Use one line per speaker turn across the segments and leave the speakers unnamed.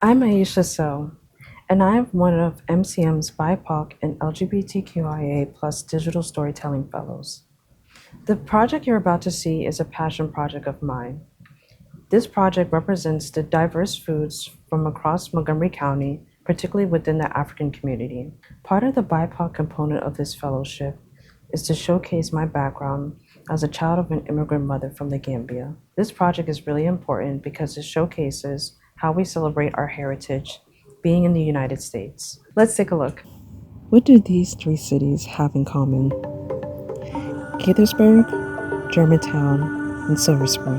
I'm Aisha Sowe, and I'm one of MCM's BIPOC and LGBTQIA plus digital storytelling fellows. The project you're about to see is a passion project of mine. This project represents the diverse foods from across Montgomery County, particularly within the African community. Part of the BIPOC component of this fellowship is to showcase my background as a child of an immigrant mother from the Gambia. This project is really important because it showcases how we celebrate our heritage being in the United States. Let's take a look. What do these three cities have in common? Gaithersburg, Germantown, and Silver Spring.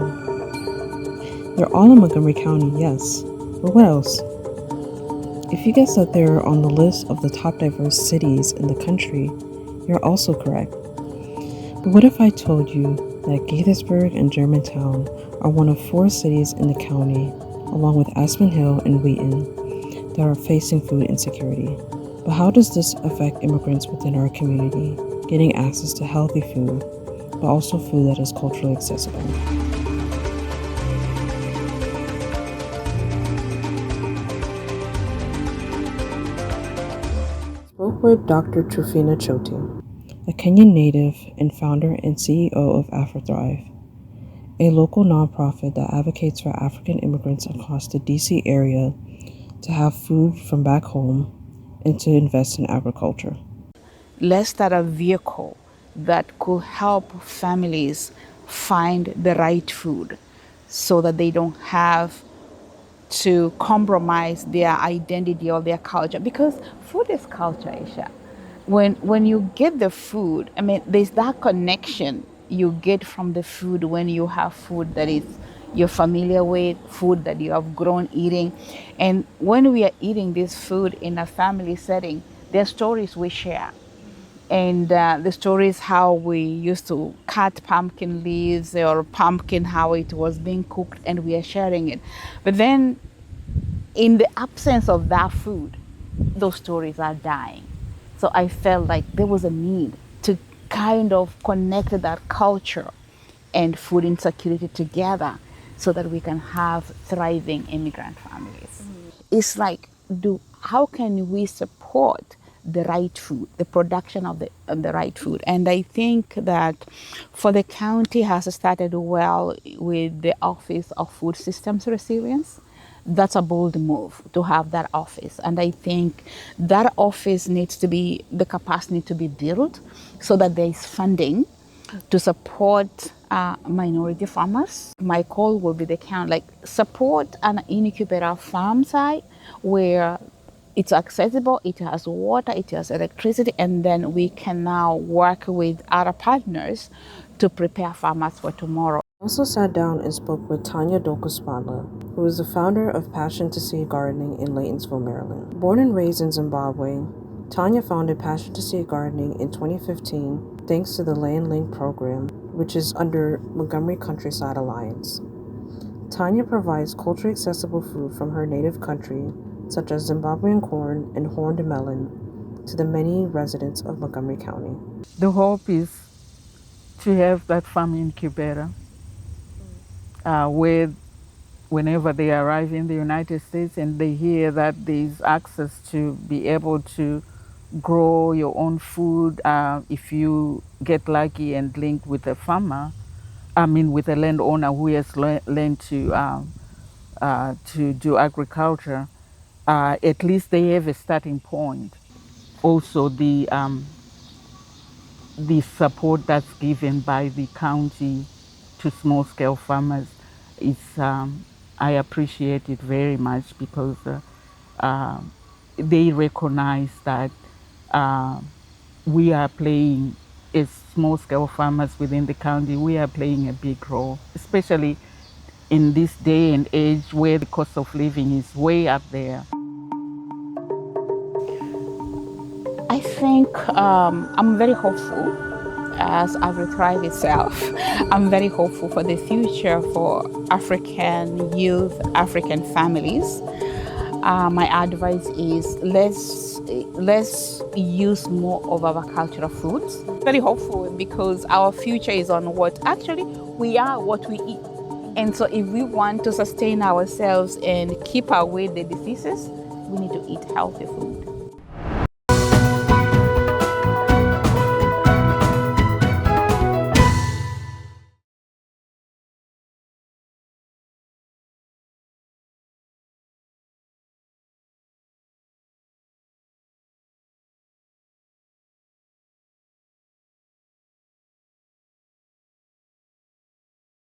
They're all in Montgomery County, yes. But what else? If you guess that they're on the list of the top diverse cities in the country, you're also correct. But what if I told you that Gaithersburg and Germantown are one of 4 cities in the county, along with Aspen Hill and Wheaton, that are facing food insecurity? But how does this affect immigrants within our community getting access to healthy food, but also food that is culturally accessible? Spoke with Dr. Trufina Choti, a Kenyan native and founder and CEO of AfroThrive, a local nonprofit that advocates for African immigrants across the DC area to have food from back home and to invest in agriculture.
Let's start a vehicle that could help families find the right food so that they don't have to compromise their identity or their culture, because food is culture, Aisha. When you get the food, I mean, there's that connection you get from the food when you have food that is you're familiar with, food that you have grown eating. And when we are eating this food in a family setting, there are stories we share, and the story is how we used to cut pumpkin leaves or pumpkin, how it was being cooked, and we are sharing it. But then in the absence of that food, those stories are dying. So I felt like there was a need to kind of connect that culture and food insecurity together so that we can have thriving immigrant families. It's like, how can we support the right food, the production of the right food? And I think that for the county has started well with the Office of Food Systems Resilience. That's a bold move to have that office, and I think that office needs to be, the capacity to be built so that there is funding to support minority farmers. My call will be the count, like support an incubator farm site where it's accessible, it has water, it has electricity, and then we can now work with other partners to prepare farmers for tomorrow.
I also sat down and spoke with Tanya Dokuspala, who is the founder of Passion to Seed Gardening in Laytonsville, Maryland. Born and raised in Zimbabwe, Tanya founded Passion to Seed Gardening in 2015 thanks to the Land Link program, which is under Montgomery Countryside Alliance. Tanya provides culturally accessible food from her native country, such as Zimbabwean corn and horned melon, to the many residents of Montgomery County.
The hope is to have that farm incubator where whenever they arrive in the United States and they hear that there's access to be able to grow your own food, if you get lucky and linked with a farmer, I mean with a landowner who has learned to do agriculture, at least they have a starting point. Also, the support that's given by the county to small-scale farmers is, I appreciate it very much because they recognize that we are playing, as small-scale farmers within the county, we are playing a big role, especially in this day and age where the cost of living is way up there.
I think I'm very hopeful as AgriThrive itself. I'm very hopeful for the future for African youth, African families. My advice is let's use more of our cultural foods. Very hopeful because our future is on what actually we are what we eat. And so if we want to sustain ourselves and keep away the diseases, we need to eat healthy food.